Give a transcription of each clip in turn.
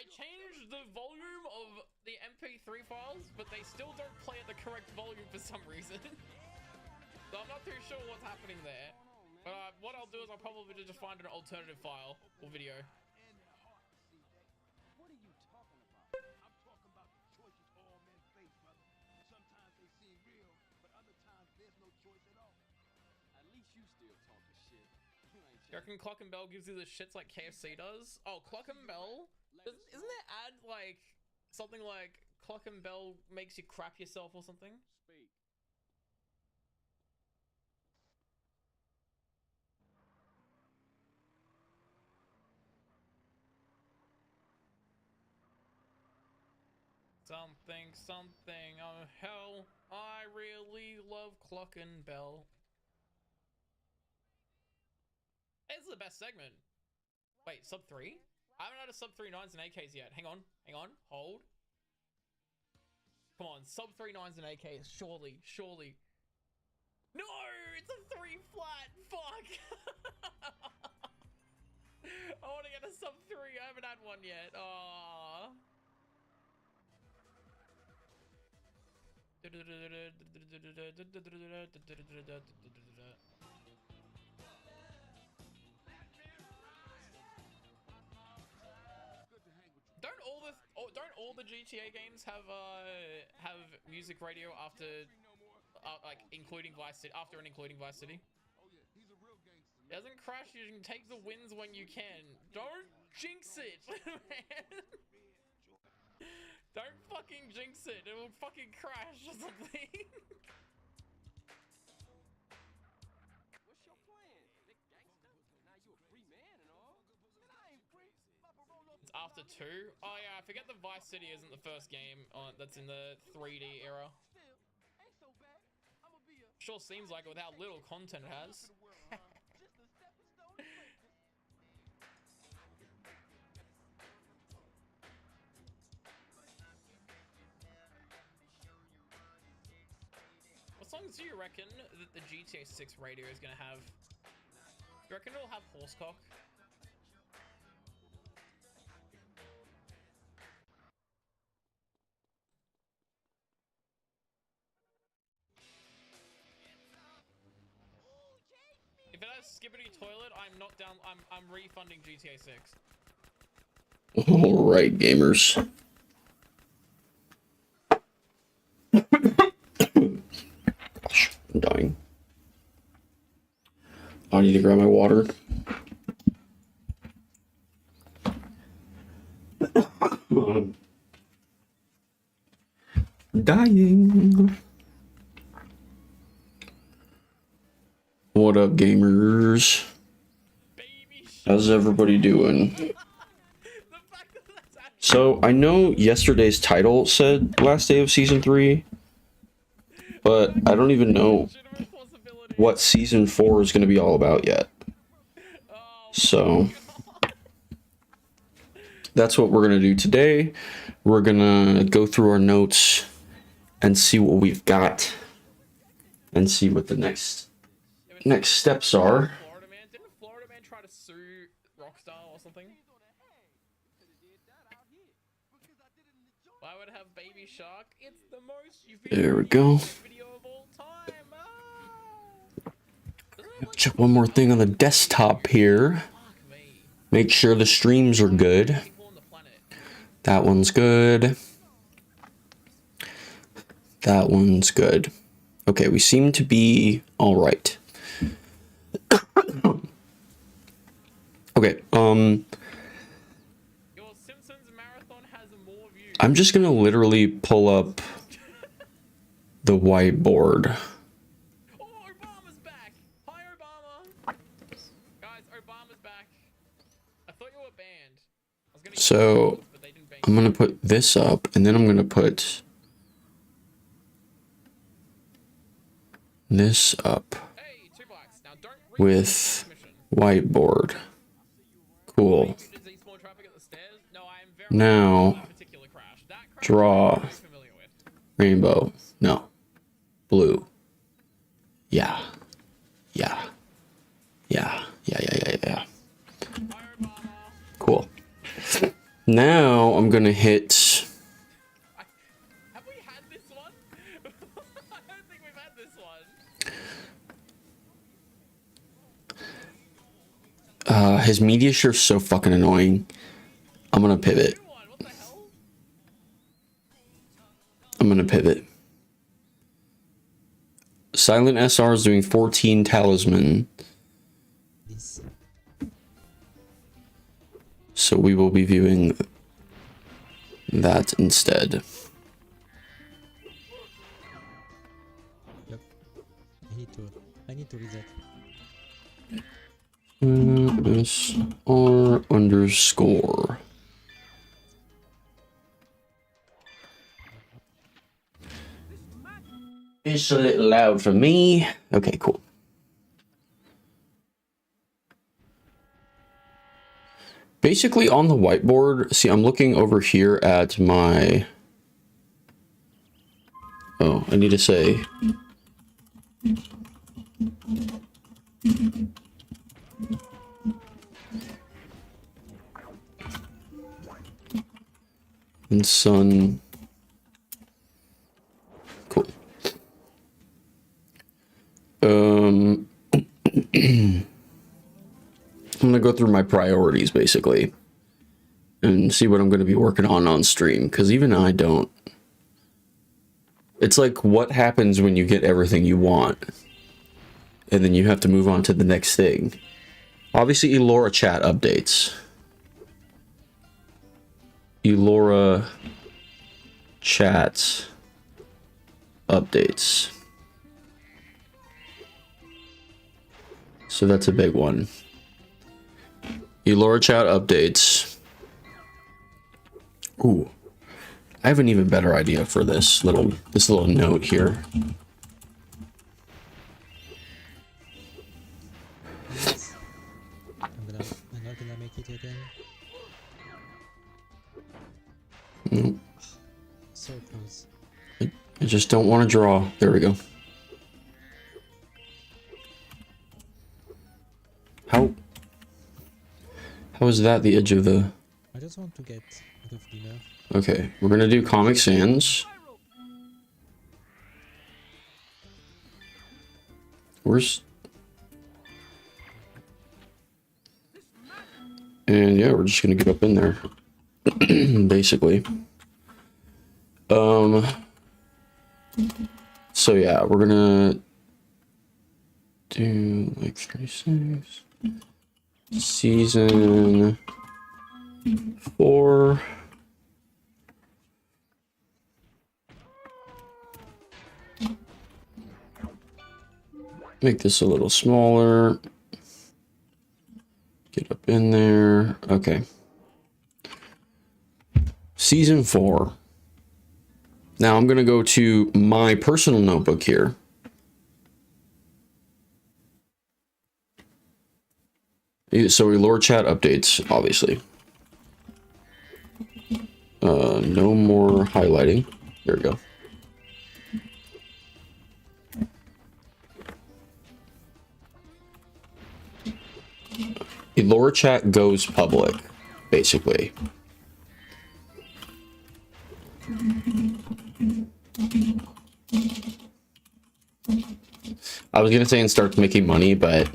I changed the volume of the MP3 files, but they still don't play at the correct volume for some reason. So I'm not too sure what's happening there. But what I'll do is I'll probably just find an alternative file or video. What are you talking about? I'm talking about the choices all men face, brother. Sometimes they seem real, but other times there's no choice at all. At least you still talking shit. You reckon Clock and Bell gives you the shits like KFC does? Oh, Clock and Bell? Isn't there ad like something like Clock and Bell makes you crap yourself or something? Speak. Something, oh hell, I really love Clock and Bell. It's the best segment. Wait, sub 3? I haven't had a sub 3.9s and AKs yet. Hang on, hold. Come on, sub 3.9s and AKs, surely. No, it's a 3 flat, fuck. I want to get a sub 3, I haven't had one yet. Aww. Don't all the GTA games have music radio after like including Vice City, after and including Vice City? Oh yeah, he's a real gangster. It doesn't crash, you can take the wins when you can. Don't jinx it, man. Don't fucking jinx it. It will fucking crash or something. What's your plan? Big gangster? Now you a free man and all? And I ain't free. It's after 2. Oh yeah, I forget the Vice City isn't the first game that's in the 3D era. Still, ain't so bad. I'ma be a Sure seems like it with how little content it has. just a stepping stone to greatness. What songs do you reckon that the GTA 6 radio is gonna have? Do you reckon it'll have Horsecock? If it has Skibbity Toilet, I'm not down. I'm refunding GTA 6. All right, gamers. Gosh, I'm dying. I need to grab my water. Dying. What up, gamers? How's everybody doing? So, I know yesterday's title said last day of season 3, but I don't even know what season 4 is going to be all about yet. So, that's what we're going to do today. We're going to go through our notes and see what we've got and see what the next steps are. Florida man, didn't Florida man try to sue Rockstar or something? Why would it have Baby Shark? It's the most There we go. video of all time. Check one more thing on the desktop here. Make sure the streams are good. That one's good. That one's good. Okay, we seem to be all right. Okay, Your Simpsons marathon has more views. I'm just gonna literally pull up the whiteboard. Oh, Obama's back! Hi, Obama! Guys, Obama's back. I thought you were banned. I was gonna So, but they didn't ban I'm gonna put this up, and then I'm gonna put this up Hey, 2 blacks. Now don't with whiteboard. Cool. Now, draw rainbow. No. Blue. Yeah. Yeah. Yeah. Yeah. Cool. Now I'm gonna hit. Have we had this one? I don't think we've had this one. His media share's so fucking annoying. I'm gonna pivot. What the hell? I'm gonna pivot. Silent SR is doing 14 talisman. So we will be viewing that instead. Yep. I need to reset. SR underscore. It's a little loud for me. Okay, cool. Basically on the whiteboard, see, I'm looking over here at my... Oh, I need to say... And sun... Cool. I'm gonna go through my priorities basically and see what I'm gonna be working on stream, because even I don't. It's like, what happens when you get everything you want and then you have to move on to the next thing? Obviously, Elora chat updates. Elora chat updates. So that's a big one. Elora chat updates. Ooh, I have an even better idea for this little note here. I'm not gonna make it again. Mm, So close. I just don't want to draw. There we go. How is that the edge of the... I just want to get out of dinner. Okay, we're gonna do Comic Sans. Where's... And yeah, we're just gonna get up in there. Basically. So yeah, we're gonna do like 36. Season 4. Make this a little smaller. Get up in there. Okay. Season 4. Now I'm going to go to my personal notebook here. So Elora chat updates, obviously. No more highlighting. There we go. Elora chat goes public, basically. I was gonna say and start making money, but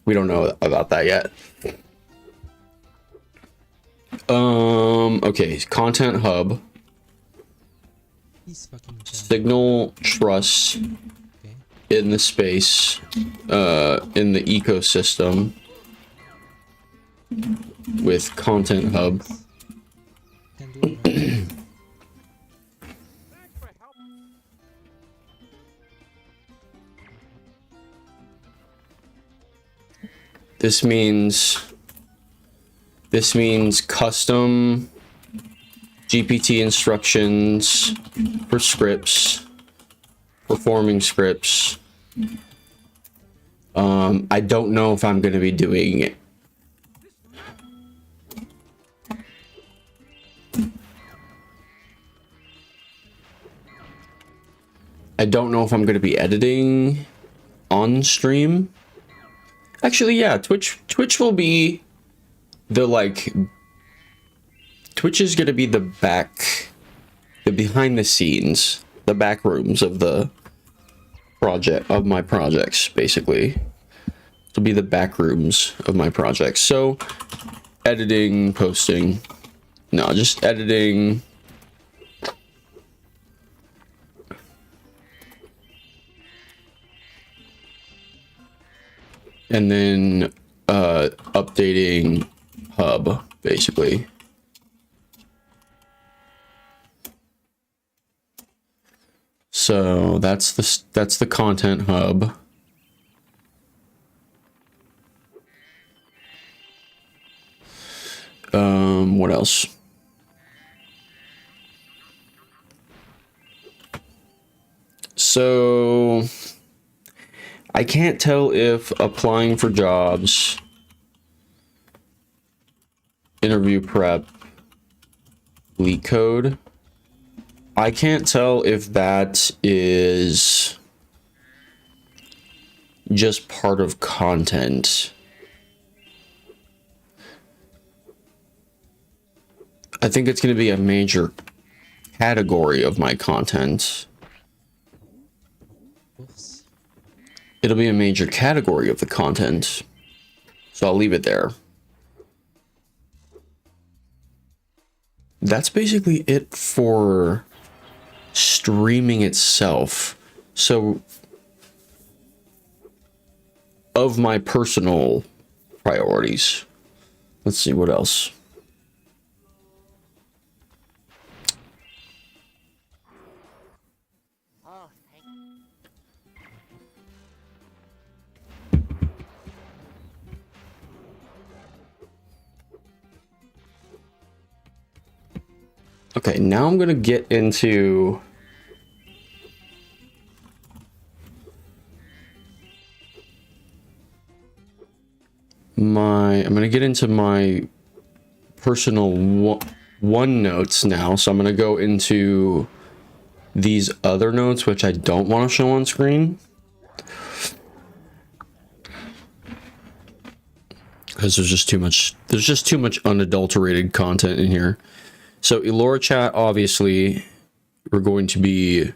we don't know about that yet. Okay, content hub. Signal trust Okay. in the space, in the ecosystem with content hub. Can do it. This means custom GPT instructions for scripts, performing scripts. I don't know if I'm going to be doing it. I don't know if I'm going to be editing on stream. Actually, yeah, Twitch will be the, like, Twitch is gonna be the behind the scenes, the back rooms of the project, of my projects, basically. It'll be the back rooms of my projects. So, editing, posting. No, just editing. And then, updating hub, basically. So that's the content hub. What else? So I can't tell if applying for jobs, interview prep, leak code, I can't tell if that is just part of content. I think it's going to be a major category of my content. Oops. It'll be a major category of the content. So I'll leave it there. That's basically it for streaming itself. So of my personal priorities, let's see what else. Okay, now I'm gonna get into my personal OneNotes now. So I'm gonna go into these other notes, which I don't want to show on screen, because there's just too much unadulterated content in here. So Elora chat, obviously, we're going to be.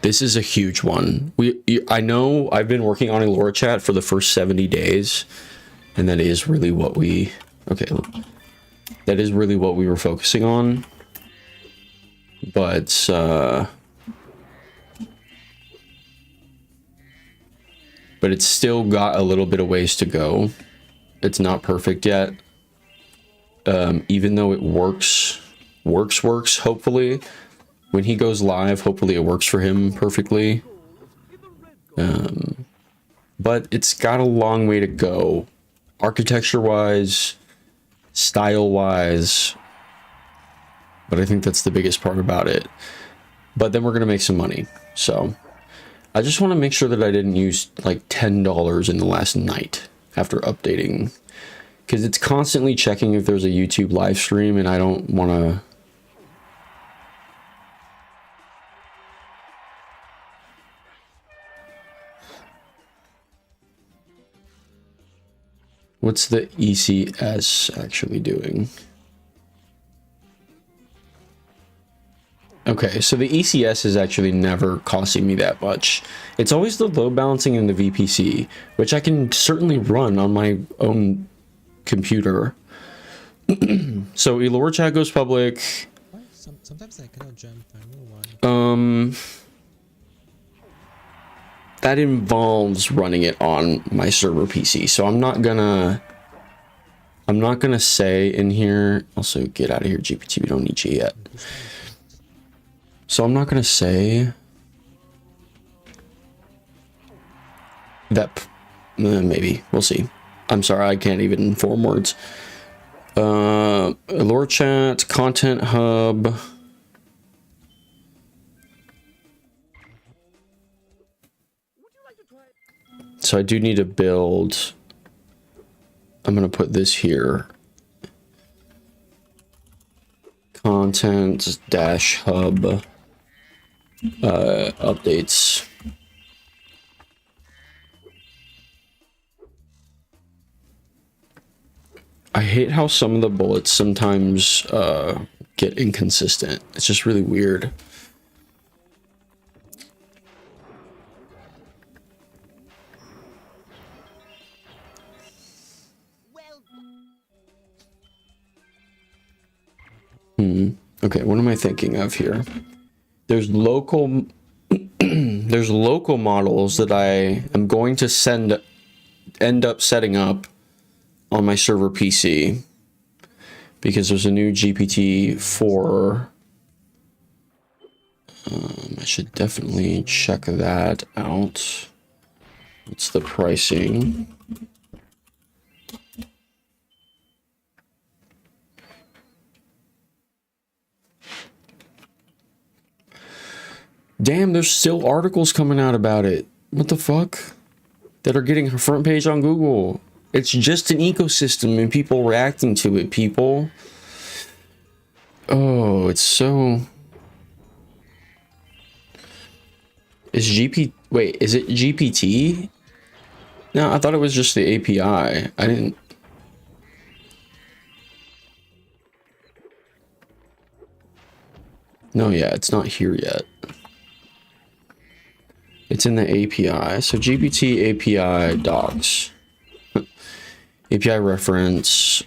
This is a huge one. I know I've been working on Elora chat for the first 70 days, and that is really what we. Okay, that is really what we were focusing on. But it's still got a little bit of ways to go. It's not perfect yet. Even though it works, hopefully. When he goes live, hopefully it works for him perfectly. But it's got a long way to go. Architecture-wise, style-wise. But I think that's the biggest part about it. But then we're going to make some money. So, I just want to make sure that I didn't use like $10 in the last night after updating. Because it's constantly checking if there's a YouTube live stream, and I don't want to. What's the ECS actually doing? Okay, so the ECS is actually never costing me that much. It's always the load balancing in the VPC, which I can certainly run on my own computer. So Elora chat goes public. Sometimes I cannot jump. I don't know why. That involves running it on my server PC. So I'm not gonna say in here. Also, get out of here, GPT. We don't need you yet. So I'm not gonna say that. Maybe we'll see. I'm sorry, I can't even form words. Lore chat, content hub. So I do need to build. I'm gonna put this here. Content dash hub updates. I hate how some of the bullets sometimes get inconsistent. It's just really weird. Okay, what am I thinking of here? There's local there's local models that I am going to end up setting up on my server PC because there's a new GPT-4. I should definitely check that out. What's the pricing? Damn, there's still articles coming out about it. What the fuck? That are getting a front page on Google. It's just an ecosystem and people reacting to it, people. Oh, it's so... Wait, is it GPT? No, I thought it was just the API. I didn't... No, yeah, it's not here yet. It's in the API. So GPT API docs. API reference.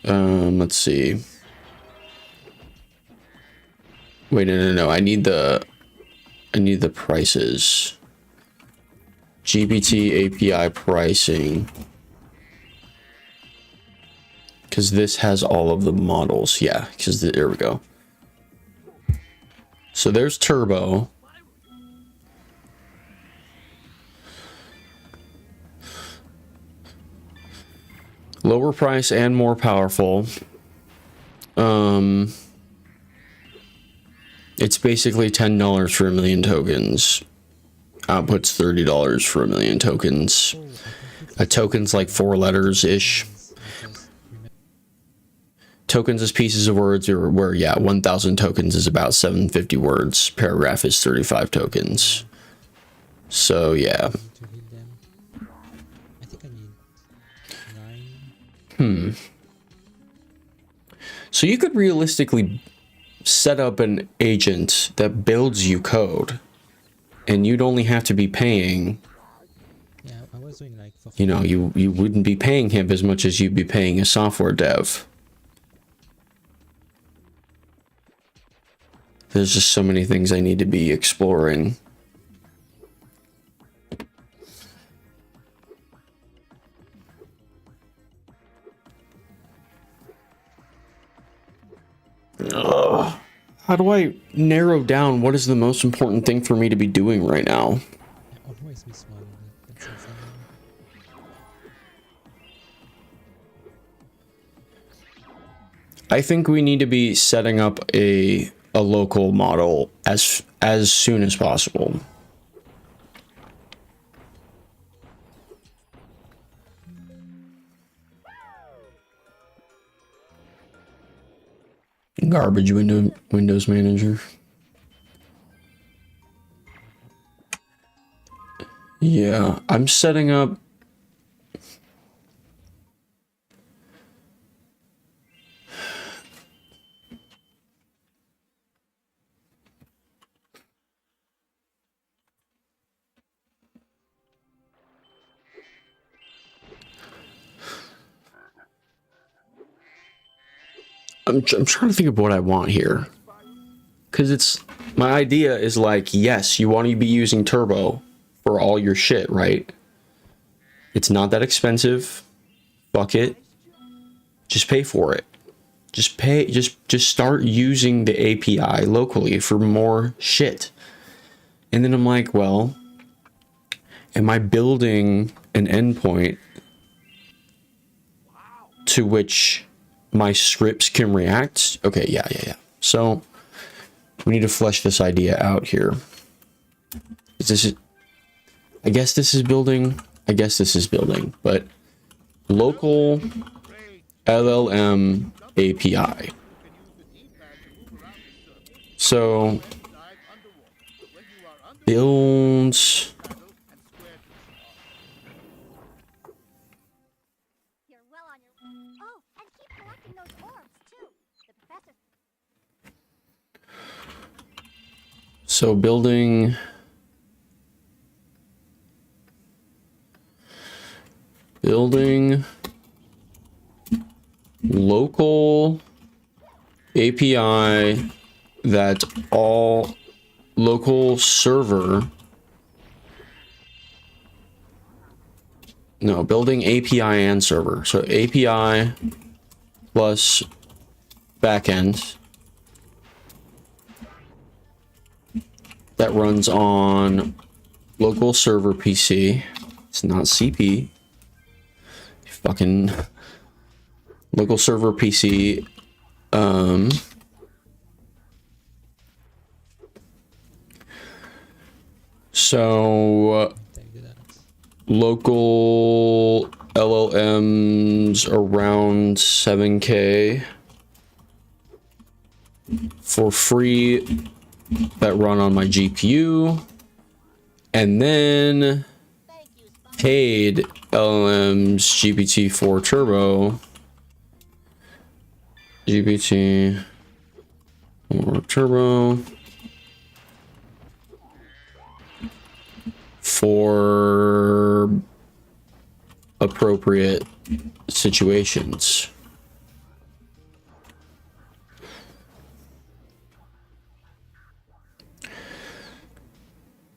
Let's see. Wait, no. I need the prices. GPT API pricing. Because this has all of the models. Yeah, because there we go. So there's Turbo. Lower price and more powerful. It's basically $10 for 1,000,000 tokens. Output's $30 for 1,000,000 tokens. A token's like 4 letters-ish. Tokens is pieces of words, where yeah, 1,000 tokens is about 750 words. Paragraph is 35 tokens. So yeah. So you could realistically set up an agent that builds you code, and you'd only have to be paying. Yeah, I was doing like. You know, you wouldn't be paying him as much as you'd be paying a software dev. There's just so many things I need to be exploring. Ugh. How do I narrow down what is the most important thing for me to be doing right now? Always miss one. That's insane. I think we need to be setting up a local model as soon as possible. Garbage Windows Manager. Yeah, I'm setting up. I'm trying to think of what I want here. Because it's... My idea is like, yes, you want to be using Turbo for all your shit, right? It's not that expensive. Fuck it. Just pay for it. Just pay... Just start using the API locally for more shit. And then I'm like, well... Am I building an endpoint to which my scripts can react? Okay, yeah. So we need to flesh this idea out here. Is this... I guess this is building. But local LLM API. So builds... You're well on your way. So building local API that all local server. No, building API and server. So API plus backend that runs on local server PC. It's not CP. Fucking local server PC. So local LLMs around 7K for free that run on my GPU, and then paid LLMs GPT-4 Turbo, GPT-4 Turbo for appropriate situations.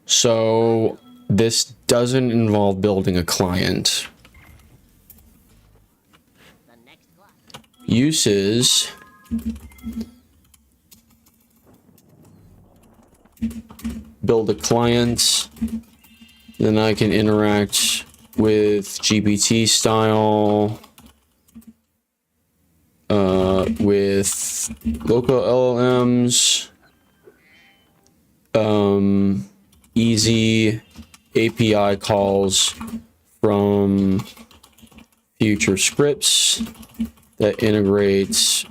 So this doesn't involve building a client. Uses build a client, then I can interact with GPT style, with local LLMs, easy API calls from future scripts that integrates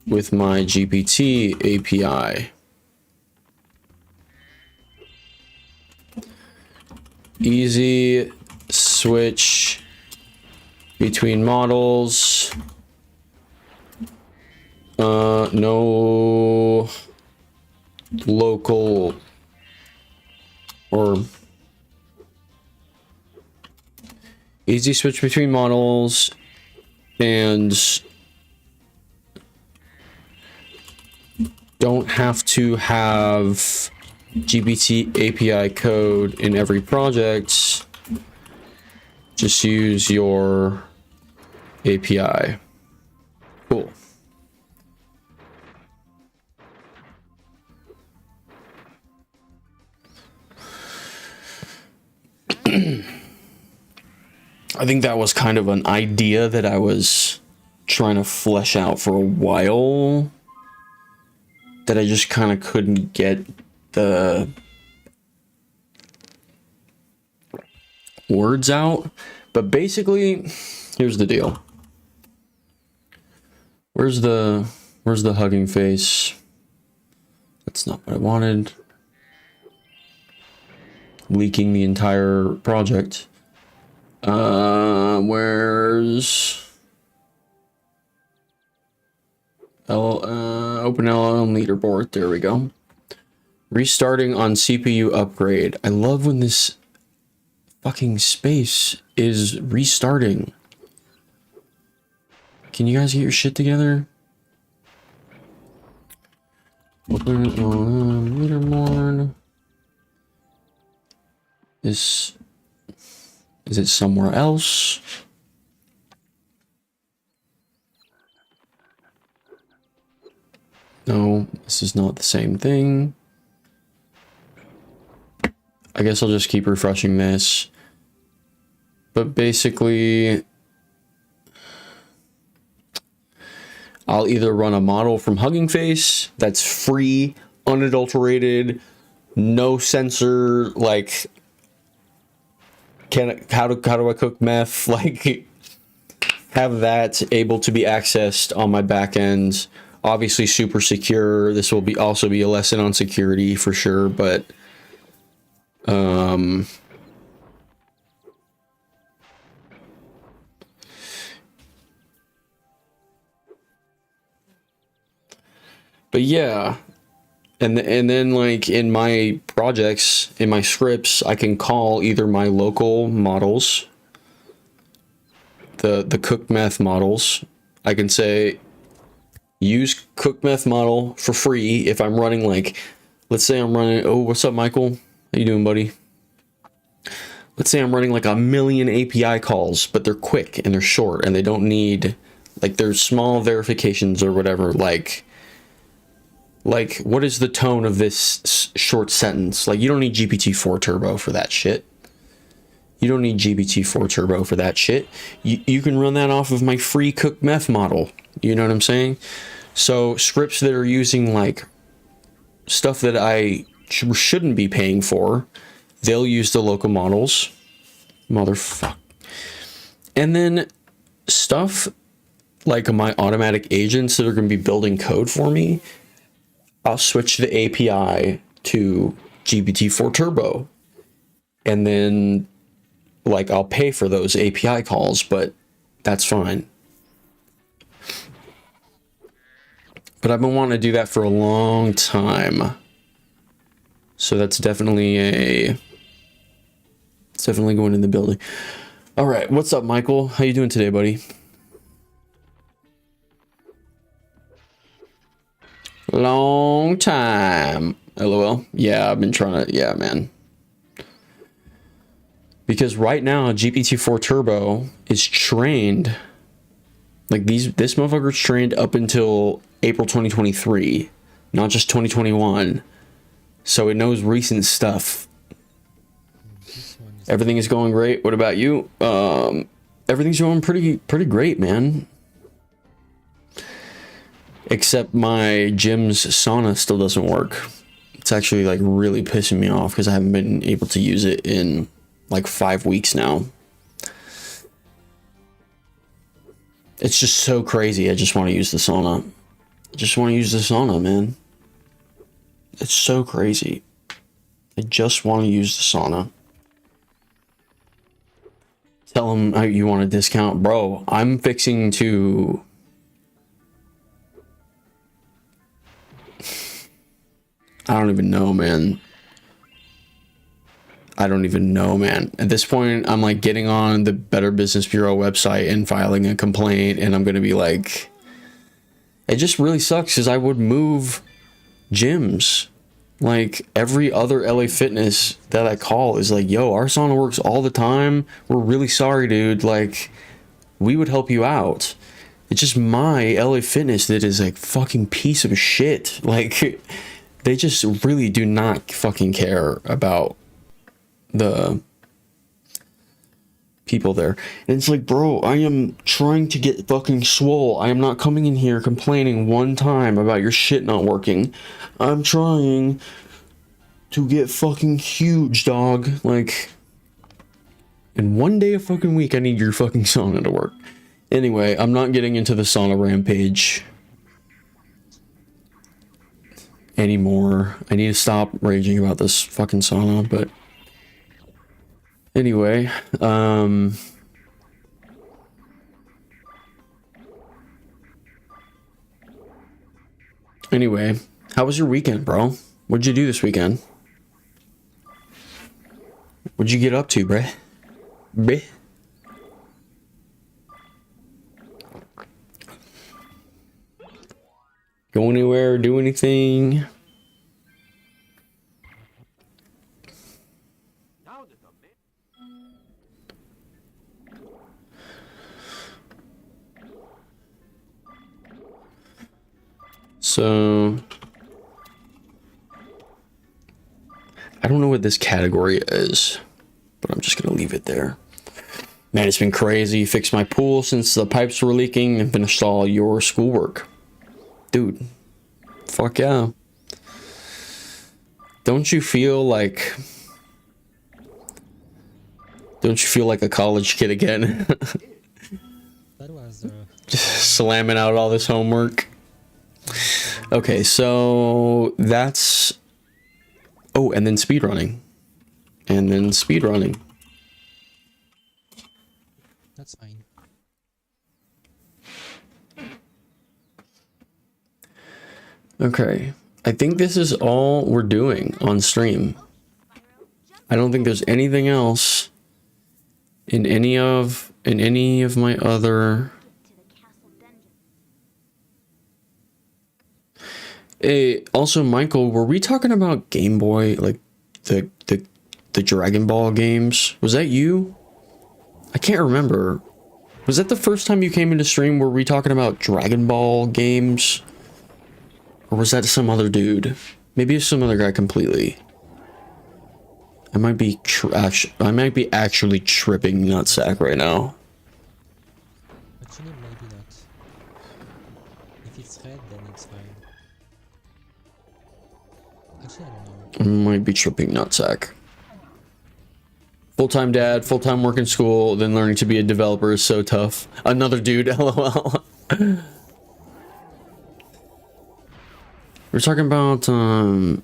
with my GPT API. Easy switch between models. No local or easy switch between models, and don't have to have GPT API code in every project. Just use your API. Cool. I think that was kind of an idea that I was trying to flesh out for a while, that I just kind of couldn't get the words out. But basically, here's the deal. Where's the hugging face? That's not what I wanted. Leaking the entire project. Where's OpenLLM leaderboard? There we go. Restarting on CPU upgrade. I love when this fucking space is restarting. Can you guys get your shit together? OpenLLM leaderboard. Is it somewhere else? No, this is not the same thing. I guess I'll just keep refreshing this. But basically, I'll either run a model from Hugging Face that's free, unadulterated, no censor, like how do I cook meth, like have that able to be accessed on my back end. Obviously super secure. This will also be a lesson on security for sure, but yeah, And then like in my projects, in my scripts, I can call either my local models, the cookmeth models. I can say use cookmeth model for free if I'm running like, let's say I'm running, oh, what's up, Michael? How you doing, buddy? Let's say I'm running like 1 million API calls, but they're quick and they're short and they don't need, like, there's small verifications or whatever, like what is the tone of this short sentence? Like, you don't need GPT-4 Turbo for that shit. You don't need GPT-4 Turbo for that shit. You can run that off of my free cookmeth model. You know what I'm saying? So scripts that are using like stuff that I shouldn't be paying for, they'll use the local models. Motherfuck. And then stuff like my automatic agents that are going to be building code for me, I'll switch the API to GPT-4 Turbo. And then like I'll pay for those API calls, but that's fine. But I've been wanting to do that for a long time. So that's definitely it's definitely going in the building. All right, what's up, Michael? How you doing today, buddy? Long time. LOL. Yeah, I've been trying to, yeah, man. Because right now, GPT-4 Turbo is trained, like this motherfucker's trained up until April 2023, not just 2021. So it knows recent stuff. Everything is going great. What about you? Everything's going pretty great, man. Except my gym's sauna still doesn't work. It's actually like really pissing me off because I haven't been able to use it in like 5 weeks now. It's just so crazy. I just want to use the sauna. I just want to use the sauna, man. It's so crazy. I just want to use the sauna. Tell them how you want a discount. Bro, I'm fixing to... I don't even know, man. I don't even know, man. At this point, I'm like getting on the Better Business Bureau website and filing a complaint, and I'm going to be like... It just really sucks because I would move gyms. Like, every other LA Fitness that I call is like, yo, our sauna works all the time. We're really sorry, dude. Like, we would help you out. It's just my LA Fitness that is like fucking piece of shit. Like, they just really do not fucking care about the people there. And it's like, bro, I am trying to get fucking swole. I am not coming in here complaining one time about your shit not working. I'm trying to get fucking huge, dog. Like, in one day a fucking week, I need your fucking sauna to work. Anyway, I'm not getting into the sauna rampage anymore. I need to stop raging about this fucking sauna, but anyway, how was your weekend, bro? What'd you do this weekend? What'd you get up to, bruh? Bruh? Go anywhere, do anything? So, I don't know what this category is, but I'm just gonna leave it there. Man, it's been crazy. Fixed my pool since the pipes were leaking and finished all your schoolwork. Dude, fuck yeah. Don't you feel like a college kid again? That was Just slamming out all this homework. Okay, so that's... Oh, and then speedrunning. And then speedrunning. that's fine. Okay. I think this is all we're doing on stream. I don't think there's anything else in any of my other. Hey, also Michael, were we talking about Game Boy, like the Dragon Ball games? Was that you? I can't remember. Was that the first time you came into stream? Were we talking about Dragon Ball games? Or was that some other dude? Maybe it's some other guy completely. I might be actually tripping nutsack right now. Actually, maybe not. If it's red, then it's fine. Actually, I don't know. I might be tripping nutsack. Full-time dad, full-time work in school, then learning to be a developer is so tough. Another dude, lol. We're talking about, oh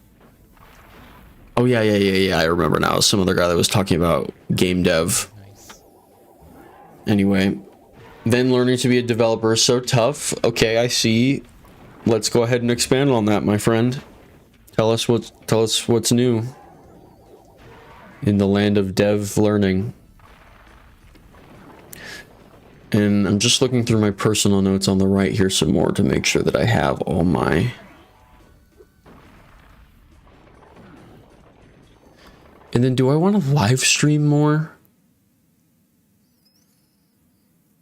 yeah, I remember now. Some other guy that was talking about game dev. Nice. Anyway, then learning to be a developer is so tough. Okay, I see. Let's go ahead and expand on that, my friend. Tell us what's new in the land of dev learning. And I'm just looking through my personal notes on the right here some more to make sure that I have all my. And then do I want to live stream more?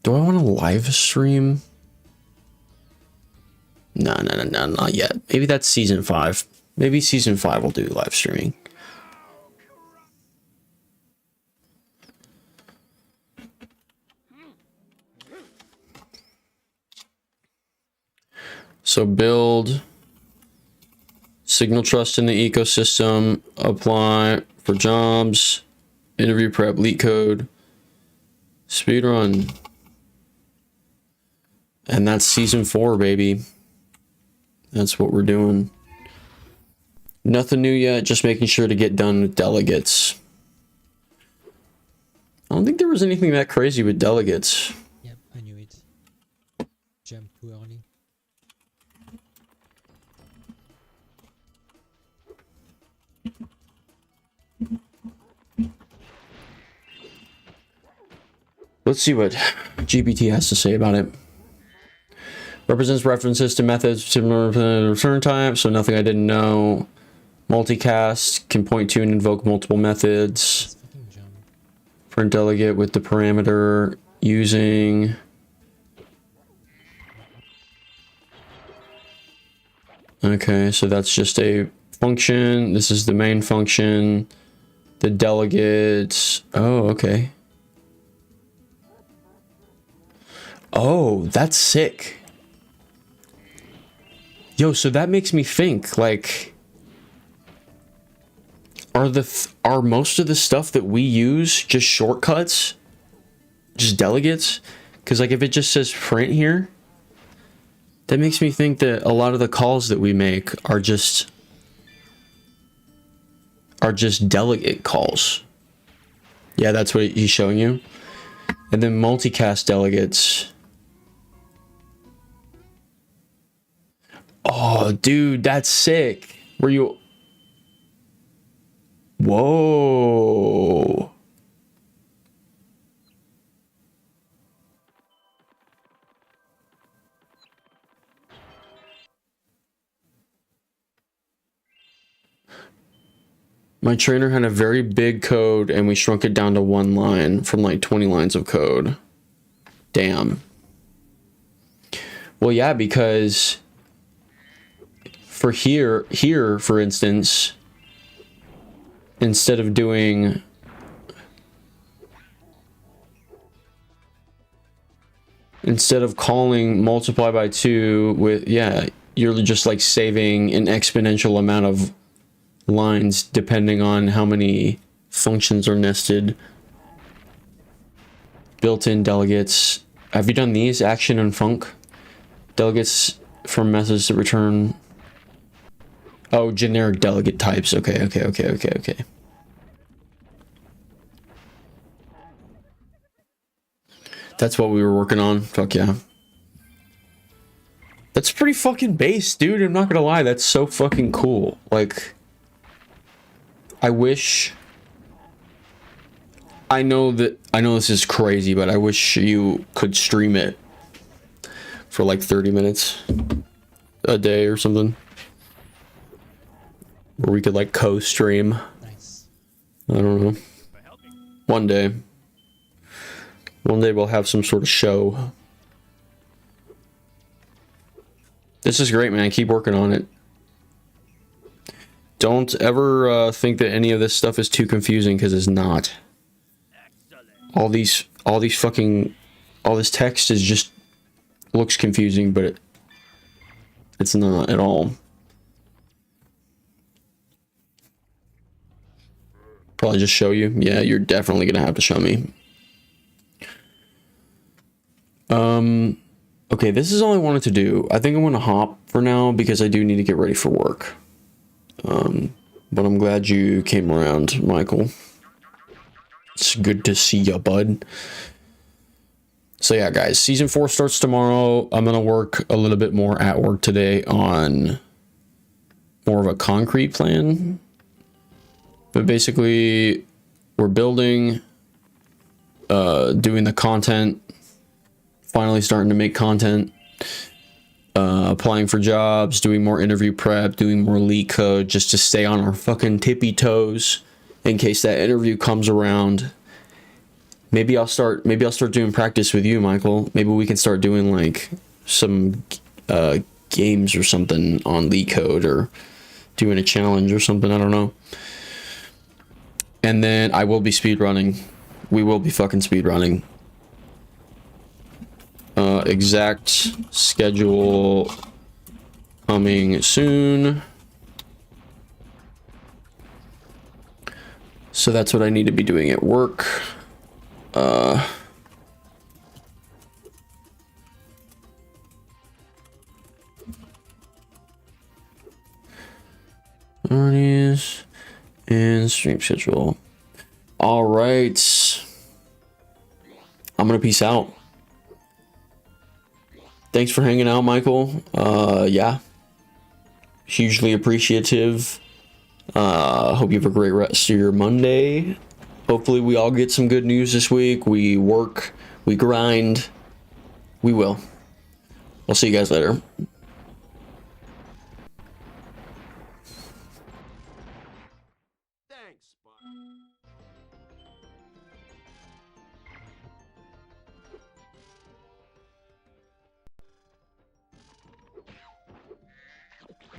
Do I want to live stream? No, not yet. Maybe that's season 5. Maybe season 5 will do live streaming. So build, signal trust in the ecosystem, apply for jobs, interview prep, leak code, speedrun. And that's season 4, baby. That's what we're doing. Nothing new yet, just making sure to get done with delegates. I don't think there was anything that crazy with delegates. Yep, I knew it. Jump too early. Let's see what GPT has to say about it. Represents references to methods similar to the return type, so nothing I didn't know. Multicast can point to and invoke multiple methods. Fucking jump. Print delegate with the parameter using. Okay, so that's just a function. This is the main function. The delegates. Oh, okay. Oh, that's sick. Yo, so that makes me think, like, are most of the stuff that we use just shortcuts? Just delegates? Because, like, if it just says print here, that makes me think that a lot of the calls that we make are just delegate calls. Yeah, that's what he's showing you. And then multicast delegates. Oh, dude, that's sick. Were you... Whoa. My trainer had a very big code and we shrunk it down to 1 line from like 20 lines of code. Damn. Well, yeah, because for here, for instance, instead of calling multiply by 2 with, yeah, you're just like saving an exponential amount of lines depending on how many functions are nested. Built-in delegates. Have you done these? Action and func. Delegates from methods to return. Oh, generic delegate types. Okay. That's what we were working on. Fuck yeah. That's pretty fucking base, dude. I'm not gonna lie. That's so fucking cool. Like, I wish... I know this is crazy, but I wish you could stream it for like 30 minutes a day or something. Or we could like co-stream. Nice. I don't know. One day. One day we'll have some sort of show. This is great, man. Keep working on it. Don't ever think that any of this stuff is too confusing, because it's not. All this text is just looks confusing, but it's not at all. Probably just show you. Yeah, you're definitely gonna have to show me. Okay, this is all I wanted to do. I think I'm gonna hop for now because I do need to get ready for work. But I'm glad you came around, Michael. It's good to see ya, bud. So yeah, guys, season 4 starts tomorrow. I'm gonna work a little bit more at work today on more of a concrete plan. But basically, we're building, doing the content, finally starting to make content, applying for jobs, doing more interview prep, doing more leak code, just to stay on our fucking tippy toes in case that interview comes around. Maybe I'll start doing practice with you, Michael. Maybe we can start doing like some games or something on leak code, or doing a challenge or something. I don't know. And then I will be speedrunning. We will be fucking speedrunning. Exact schedule coming soon. So that's what I need to be doing at work. Audience and stream schedule. All right. I'm gonna peace out. Thanks for hanging out, Michael. Yeah. Hugely appreciative. Hope you have a great rest of your Monday. Hopefully we all get some good news this week. We work, we grind. We will. I'll see you guys later.